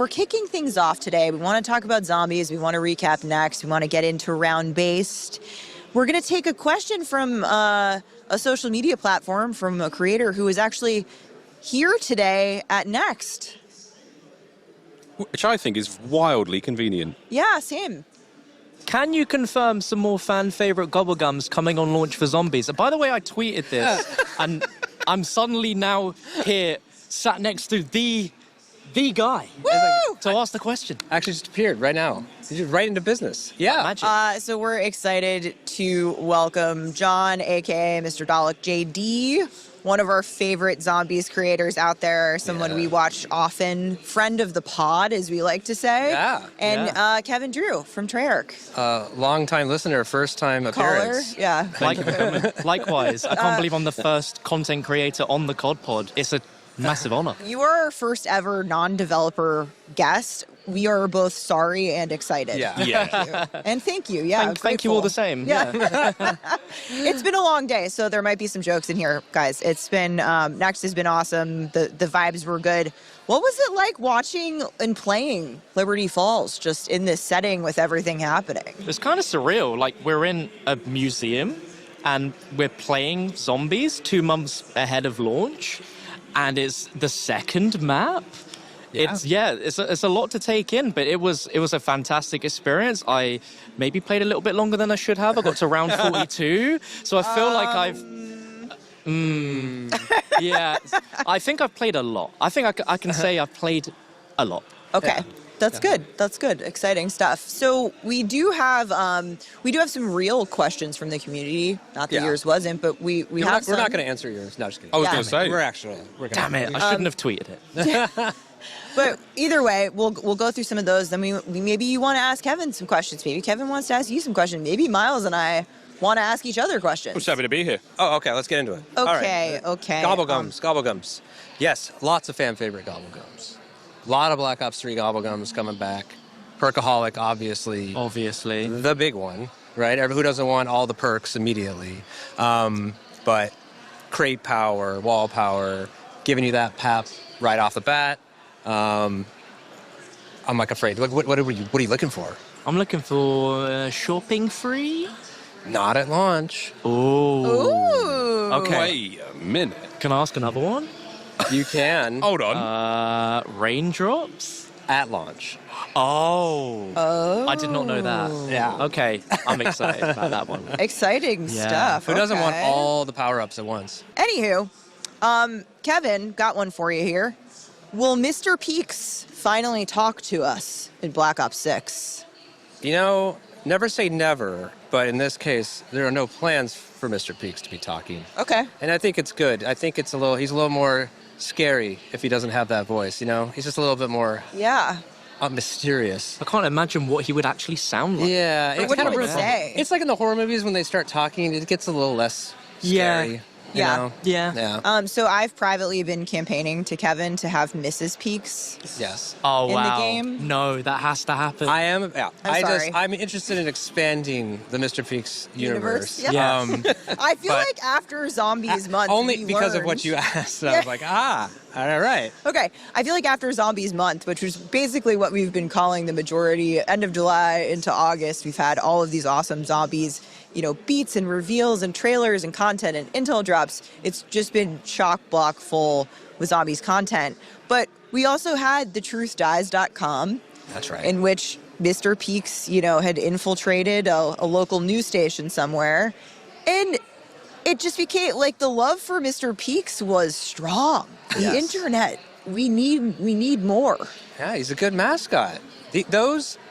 We're kicking things off today. We want to talk about zombies. We want to recap next. We want to get into round-based. We're going to take a question from a social media platform from a creator who is actually here today at Next. Which I think is wildly convenient. Yeah, same. Can you confirm some more fan-favorite gobblegums coming on launch for zombies? And by the way, I tweeted this, and I'm suddenly now here, sat next to the guy to ask the question. Actually just appeared right now. He's just right into business. Yeah. Magic. So we're excited to welcome John, a.k.a. Mr. Dalek JD, one of our favorite zombies creators out there, someone we watch often, friend of the pod, as we like to say. Yeah. And Kevin Drew from Treyarch. Long-time listener, first-time appearance. Caller, yeah. Likewise, I can't believe I'm the first content creator on the COD Pod. It's a massive honor. You are our first ever non-developer guest. We are both sorry and excited. Yeah. And thank you. Yeah. Thank you all the same. Yeah. It's been a long day, so there might be some jokes in here, guys. It's been, Next has been awesome. The vibes were good. What was it like watching and playing Liberty Falls just in this setting with everything happening? It's kind of surreal. Like, we're in a museum and we're playing zombies 2 months ahead of launch. And it's the second map. It's a lot to take in, but it was a fantastic experience. I maybe played a little bit longer than I should have. I got to round 42, so I feel like I think I've played a lot. I think I can say I've played a lot. Okay. Yeah. That's good. That's good. Exciting stuff. So we do have some real questions from the community. Not that yours wasn't, but we have some. We're not going to answer yours. No, just kidding. I was going to say. We're Damn it! I shouldn't have tweeted it. But either way, we'll go through some of those. Then we maybe you want to ask Kevin some questions. Maybe Kevin wants to ask you some questions. Maybe Miles and I want to ask each other questions. I'm just happy to be here. Oh, okay. Let's get into it. Okay. Okay. Gobblegums. Yes, lots of fan favorite gobblegums. A lot of Black Ops 3 gobblegums coming back. Perkaholic, obviously. The big one, right? Who doesn't want all the perks immediately? But crate power, wall power, giving you that pap right off the bat. I'm like afraid. What are you looking for? I'm looking for shopping free. Not at launch. Ooh. Okay. Wait a minute. Can I ask another one? You can. Hold on. Raindrops? At launch. Oh. I did not know that. Yeah. Okay, I'm excited about that one. Exciting stuff. Who doesn't want all the power-ups at once? Anywho, Kevin, got one for you here. Will Mr. Peaks finally talk to us in Black Ops 6? You know, never say never, but in this case, there are no plans for Mr. Peaks to be talking. Okay. And I think it's good. I think he's a little more scary if he doesn't have that voice, you know? He's just a little bit more mysterious. I can't imagine what he would actually sound like. Yeah. It's kind of say. It's like in the horror movies when they start talking, it gets a little less scary. You know? Yeah. So I've privately been campaigning to Kevin to have Mrs. Peaks. Yes. Oh, in wow. the game. No, that has to happen. I am. Yeah. sorry. I'm interested in expanding the Mr. Peaks universe. Yeah. I feel like after Zombies Month, only because of what you asked. I was like, all right. Okay. I feel like after Zombies Month, which was basically what we've been calling the majority, end of July into August, we've had all of these awesome zombies, beats and reveals and trailers and content and intel drops. It's just been chock block full with zombies content. But we also had thetruthdies.com. That's right. In which Mr. Peaks, had infiltrated a local news station somewhere. And it just became like the love for Mr. Peaks was strong. The internet, we need more. Yeah, he's a good mascot.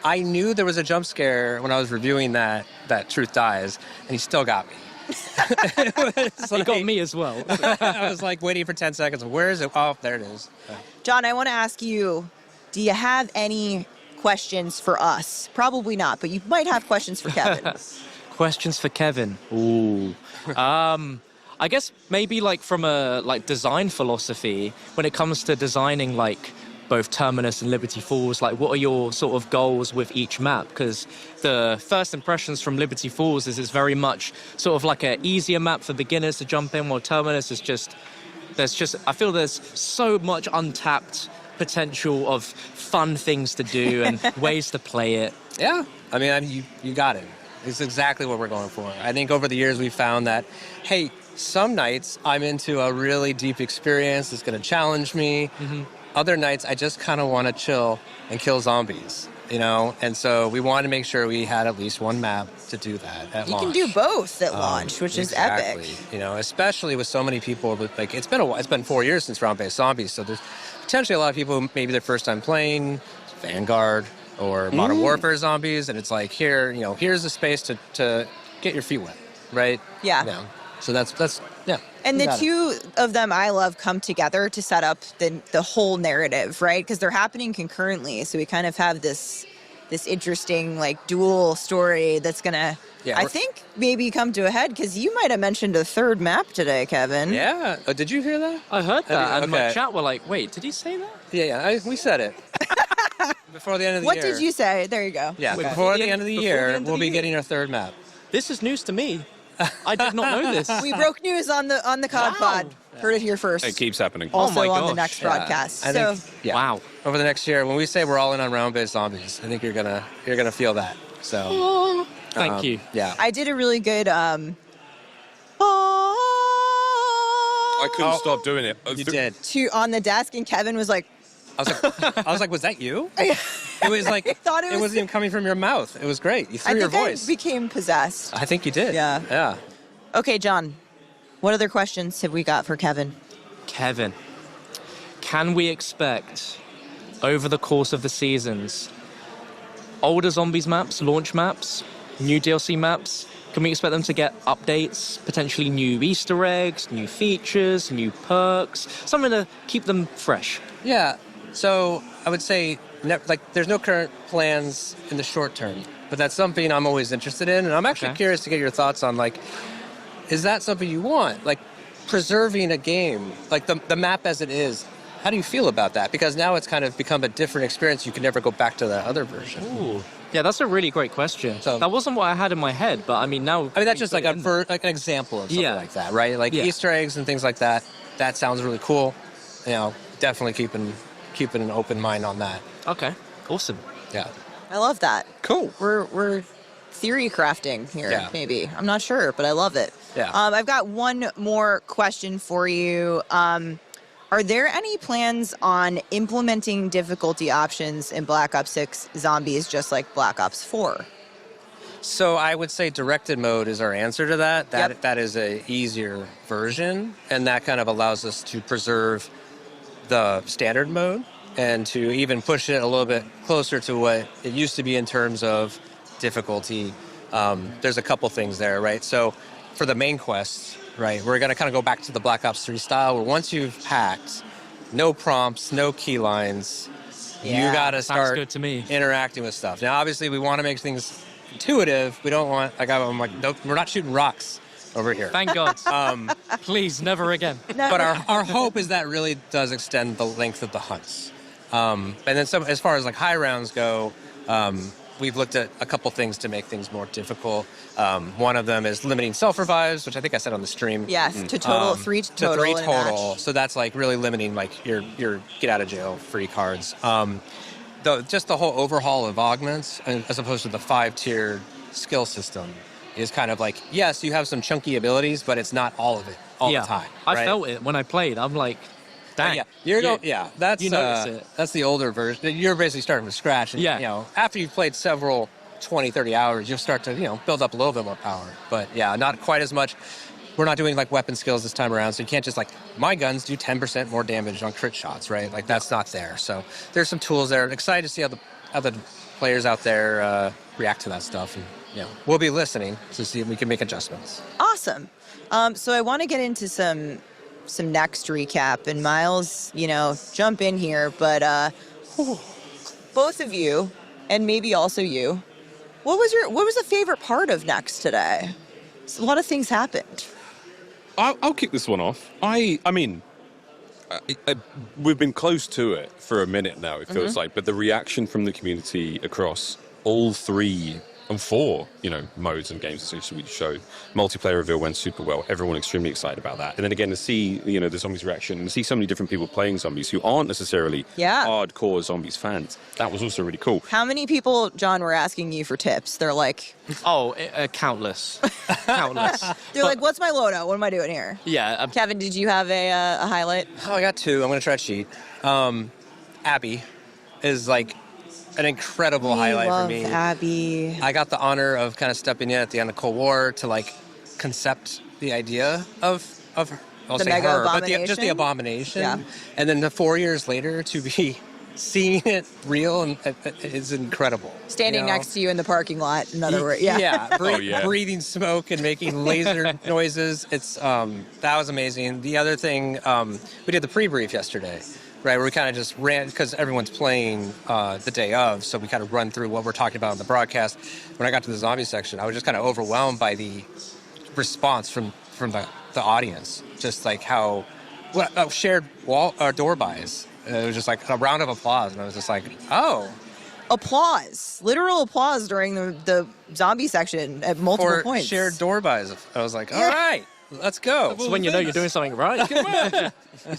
I knew there was a jump scare when I was reviewing that Truth Dies, and he still got me. He got me as well. I was like waiting for 10 seconds. Where is it? Oh, there it is. John, I want to ask you, do you have any questions for us? Probably not, but you might have questions for Kevin. Questions for Kevin. Ooh. I guess maybe from a design philosophy, when it comes to designing both Terminus and Liberty Falls, what are your sort of goals with each map? Because the first impressions from Liberty Falls is it's very much sort of like an easier map for beginners to jump in, while Terminus is I feel there's so much untapped potential of fun things to do and ways to play it. Yeah, I mean, you got it. It's exactly what we're going for. I think over the years we found that, hey, some nights I'm into a really deep experience that's going to challenge me. Mm-hmm. Other nights I just kind of want to chill and kill zombies, you know? And so we wanted to make sure we had at least one map to do that at You launch. can do both at launch, which is Exactly. epic. You know, especially with so many people. Like it's been 4 years since round-based zombies, so there's potentially a lot of people who maybe their first time playing Vanguard or Modern Warfare zombies, and it's like here's a space to get your feet wet, right? Yeah. So that's yeah. And you the got it. two of them I love come together to set up the whole narrative, right? Because they're happening concurrently. So we kind of have this interesting like dual story that's gonna I think maybe come to a head, because you might have mentioned a third map today, Kevin. Yeah. Oh, did you hear that? I heard that, and my Okay. chat were like, "Wait, did he say that?" Yeah. We said it before the end of the What year. did you say? There you go. Yeah. Wait, Before the end of the before year, the end of we'll the be year? getting our third map. This is news to me. I did not know this. We broke news on the COD pod. Heard it here first. It keeps happening. Also my on the gosh. next Yeah. broadcast. I So think, yeah. Wow. Over the next year, when we say we're all in on round-based zombies, I think you're gonna feel that. So Thank you. yeah. I did a really good I couldn't stop doing it. You did. on the desk, and Kevin was like, I was like, was that you? It was like I thought it was- wasn't even coming from your mouth. It was great. You I threw your think voice. I became possessed. I think you did. Yeah. Yeah. Okay, John, what other questions have we got for Kevin? Kevin, can we expect over the course of the seasons older zombies maps, launch maps, new DLC maps? Can we expect them to get updates, potentially new Easter eggs, new features, new perks, something to keep them fresh? Yeah. So I would say, there's no current plans in the short term, but that's something I'm always interested in, and I'm actually Okay. curious to get your thoughts on, like, is that something you want? Like, preserving a game, like the map as it is. How do you feel about that? Because now it's kind of become a different experience. You can never go back to the other version. Ooh. Yeah, that's a really great question. So- That wasn't what I had in my head, but I mean, now... I mean, that's just like an example of something Yeah. like that, right? Like Yeah. Easter eggs and things like that. That sounds really cool. You know, definitely keeping an open mind on that. Okay, awesome. Yeah. I love that. Cool. We're theory crafting here, Yeah. maybe. I'm not sure, but I love it. Yeah. I've got one more question for you. Are there any plans on implementing difficulty options in Black Ops 6 Zombies just like Black Ops 4? So I would say directed mode is our answer to that. Yep. That is a easier version, and that kind of allows us to preserve the standard mode and to even push it a little bit closer to what it used to be in terms of difficulty. There's a couple things there, right? So for the main quests, right, we're going to kind of go back to the Black Ops 3 style, where once you've hacked, no prompts, no key lines, Yeah, you got to sounds start good to me. interacting with stuff. Now, obviously, we want to make things intuitive. We don't want, I'm like, nope, we're not shooting rocks over here. Thank God. Please, never again. But our hope is that really does extend the length of the hunts. And then as far as like high rounds go, we've looked at a couple things to make things more difficult. One of them is limiting self-revives, which I think I said on the stream. Yes, to total, 3 total. To 3 in a total. match. So that's like really limiting like your get out of jail free cards. Just the whole overhaul of augments, as opposed to the 5-tiered skill system, is kind of like, yes, you have some chunky abilities, but it's not all of it all Yeah, the time. I right? felt it when I played. I'm like, dang. Yeah, that's you notice it. That's the older version. You're basically starting from scratch. And, Yeah. You know, after you've played several 20, 30 hours, you'll start to, build up a little bit more power. But yeah, not quite as much. We're not doing like weapon skills this time around, so you can't just like, my guns do 10% more damage on crit shots, right? Like that's not there. So there's some tools there. Excited to see how the players out there react to that stuff. And, we'll be listening to see if we can make adjustments. Awesome. So I want to get into some next recap, and Miles, jump in here, but both of you, and maybe also you, what was the favorite part of Next today? A lot of things happened. I'll kick this one off. I mean, we've been close to it for a minute now, it feels like, but the reaction from the community across all 3 and 4, modes and games essentially we showed. Multiplayer reveal went super well. Everyone extremely excited about that. And then again, to see, the zombies reaction and to see so many different people playing zombies who aren't necessarily hardcore zombies fans, that was also really cool. How many people, John, were asking you for tips? They're like... Countless. Countless. They're like, what's my loadout? What am I doing here? Yeah. Kevin, did you have a highlight? Oh, I got 2. I'm going to try to cheat. Abby is like an incredible highlight for me. Abby. I got the honor of kind of stepping in at the end of Cold War to like concept the idea of I'll The say mega her, but abomination? just the abomination. Yeah. And then 4 years later to be seeing it real and is incredible. Standing next to you in the parking lot, in other words. Yeah. Yeah, breathing smoke and making laser noises. It's that was amazing. The other thing, we did the pre-brief yesterday, right, where we kind of just ran, because everyone's playing the day of, so we kind of run through what we're talking about in the broadcast. When I got to the zombie section, I was just kind of overwhelmed by the response from the audience, just like how shared door buys. It was just like a round of applause, and I was just like, oh. Applause. Literal applause during the zombie section at multiple points. Shared door buys. I was like, all right, let's go. That's when you know you're doing something right.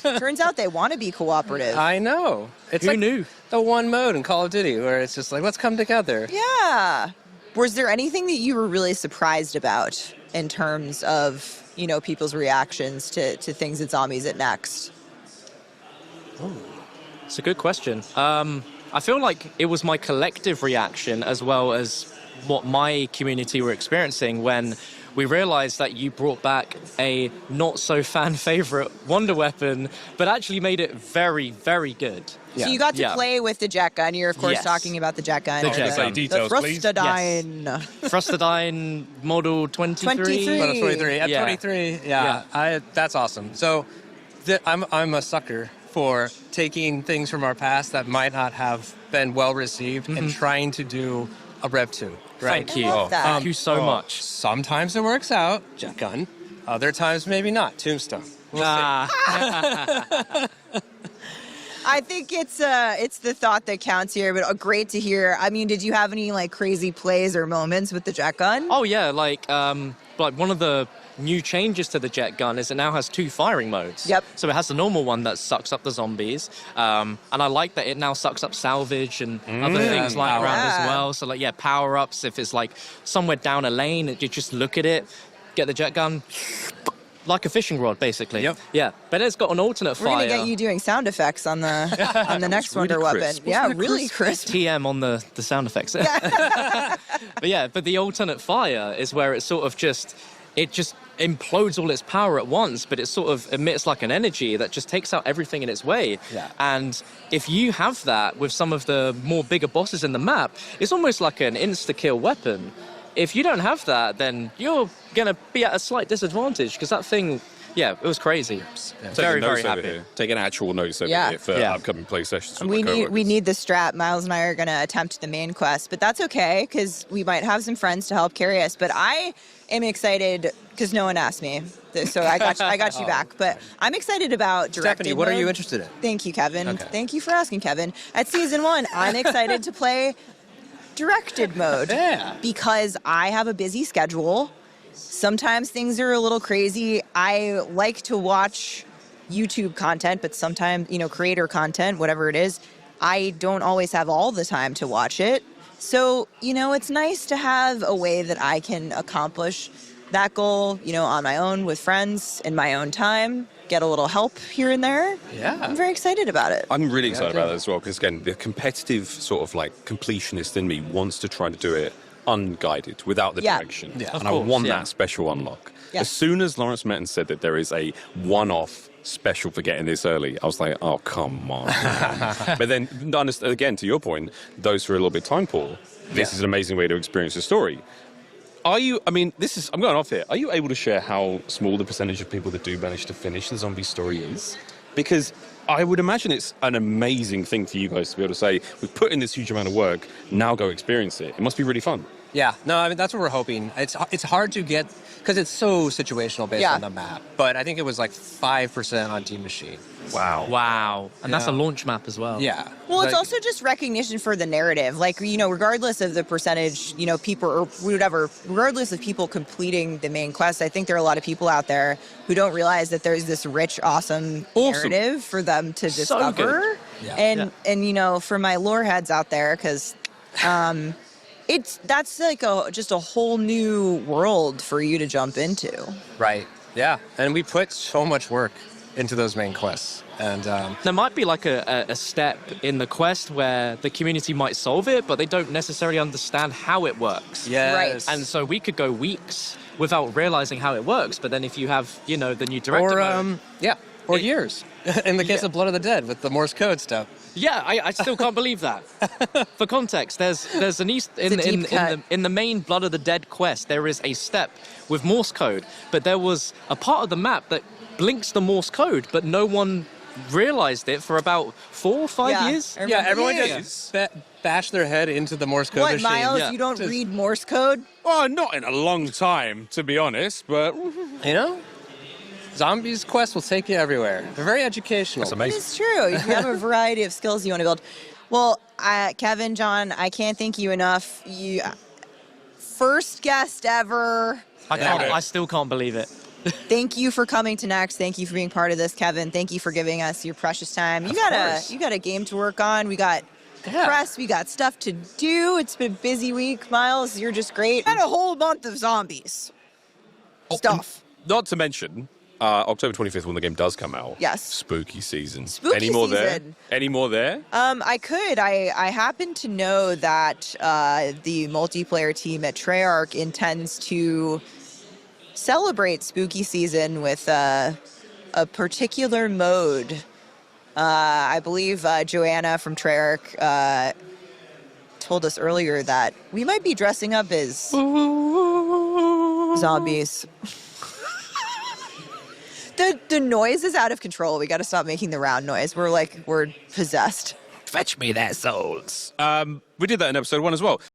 Turns out they want to be cooperative. I know. It's Who like knew? The one mode in Call of Duty where it's just like, let's come together. Yeah. Was there anything that you were really surprised about in terms of, people's reactions to things at Zombies at Next? It's a good question. I feel like it was my collective reaction as well as what my community were experiencing when we realized that you brought back a not-so-fan favorite wonder weapon, but actually made it very, very good. Yeah. So you got to play with the jet gun. You're, of course, talking about the jet gun. The jet gun. Details, the Frustadyne. Yes. Frustadyne Model 23. 23. Model 23. Yeah. 23. Yeah. That's awesome. So I'm a sucker for taking things from our past that might not have been well received and trying to do a Rev2. Right? Thank you. I love that. Thank you so much. Sometimes it works out, jet gun. Other times maybe not. Tombstone. We'll I think it's the thought that counts here, but great to hear. I mean, did you have any crazy plays or moments with the jet gun? Oh yeah, like one of the new changes to the jet gun is it now has 2 firing modes. Yep. So it has the normal one that sucks up the zombies, and I like that it now sucks up salvage and other things lying around as well. So power ups if it's somewhere down a lane, you just look at it, get the jet gun. Like a fishing rod, basically. Yep. Yeah, but it's got an alternate fire. We're gonna get you doing sound effects on the next Wonder Weapon. Yeah, really crisp. TM on the sound effects. But the alternate fire is where it sort of just implodes all its power at once, but it sort of emits like an energy that just takes out everything in its way. Yeah. And if you have that with some of the more bigger bosses in the map, it's almost like an insta-kill weapon. If you don't have that, then you're going to be at a slight disadvantage because that thing, it was crazy. Very, very happy. Take an actual notice over here for upcoming play sessions. We need the strap. Miles and I are going to attempt the main quest, but that's okay because we might have some friends to help carry us. But I am excited because no one asked me, so I got you back. But I'm excited about directed Stephanie, what mode. are you interested in? Thank you, Kevin. Okay. Thank you for asking, Kevin. At Season 1, I'm excited to play directed mode because I have a busy schedule. Sometimes things are a little crazy. I like to watch YouTube content, but sometimes, creator content, whatever it is, I don't always have all the time to watch it. So, it's nice to have a way that I can accomplish that goal, on my own with friends in my own time, get a little help here and there. Yeah. I'm very excited about it. I'm really excited about that as well because, again, the competitive sort of completionist in me wants to try to do it unguided, without the direction. Yeah, and I want that special unlock. Yeah. As soon as Lawrence Metten said that there is a one-off special for getting this early, I was like, oh, come on. But then, again, to your point, those who are a little bit time poor, this is an amazing way to experience the story. I'm going off here. Are you able to share how small the percentage of people that do manage to finish the zombie story is? Because I would imagine it's an amazing thing for you guys to be able to say, we've put in this huge amount of work, now go experience it. It must be really fun. Yeah, no, I mean that's what we're hoping. It's hard to get because it's so situational based on the map. But I think it was like 5% on Team Machine. Wow. And that's a launch map as well. Yeah. Well, it's also just recognition for the narrative. Like, regardless of the percentage, people or whatever, regardless of people completing the main quest, I think there are a lot of people out there who don't realize that there's this rich, awesome narrative for them to discover. Good. Yeah. And for my lore heads out there, because that's like just a whole new world for you to jump into. Right. Yeah. And we put so much work into those main quests. And there might be like a step in the quest where the community might solve it, but they don't necessarily understand how it works. Yes. Right. And so we could go weeks without realizing how it works. But then if you have, the new director mode, or years. In the case of Blood of the Dead with the Morse code stuff. Yeah, I still can't believe that. For context, there's an in the main Blood of the Dead quest, there is a step with Morse code, but there was a part of the map that blinks the Morse code, but no one realized it for about 4 or 5 years. Yeah, everyone just bash their head into the Morse code machine. What, Miles? You don't read Morse code? Well, not in a long time, to be honest, but... Zombies quest will take you everywhere. They're very educational. That's amazing. It's true. You have a variety of skills you want to build. Well, Kevin, John, I can't thank you enough. You first guest ever. I still can't believe it. Thank you for coming to Next. Thank you for being part of this, Kevin. Thank you for giving us your precious time. You got a game to work on. We got press. We got stuff to do. It's been a busy week. Miles, you're just great. And a whole month of zombies stuff. Not to mention, October 25th when the game does come out. Yes. Spooky season. Spooky season. Any more there? I could. I happen to know that the multiplayer team at Treyarch intends to celebrate spooky season with a particular mode. I believe Joanna from Treyarch told us earlier that we might be dressing up as zombies. The noise is out of control. We got to stop making the round noise. We're possessed. Fetch me their souls. We did that in episode 1 as well.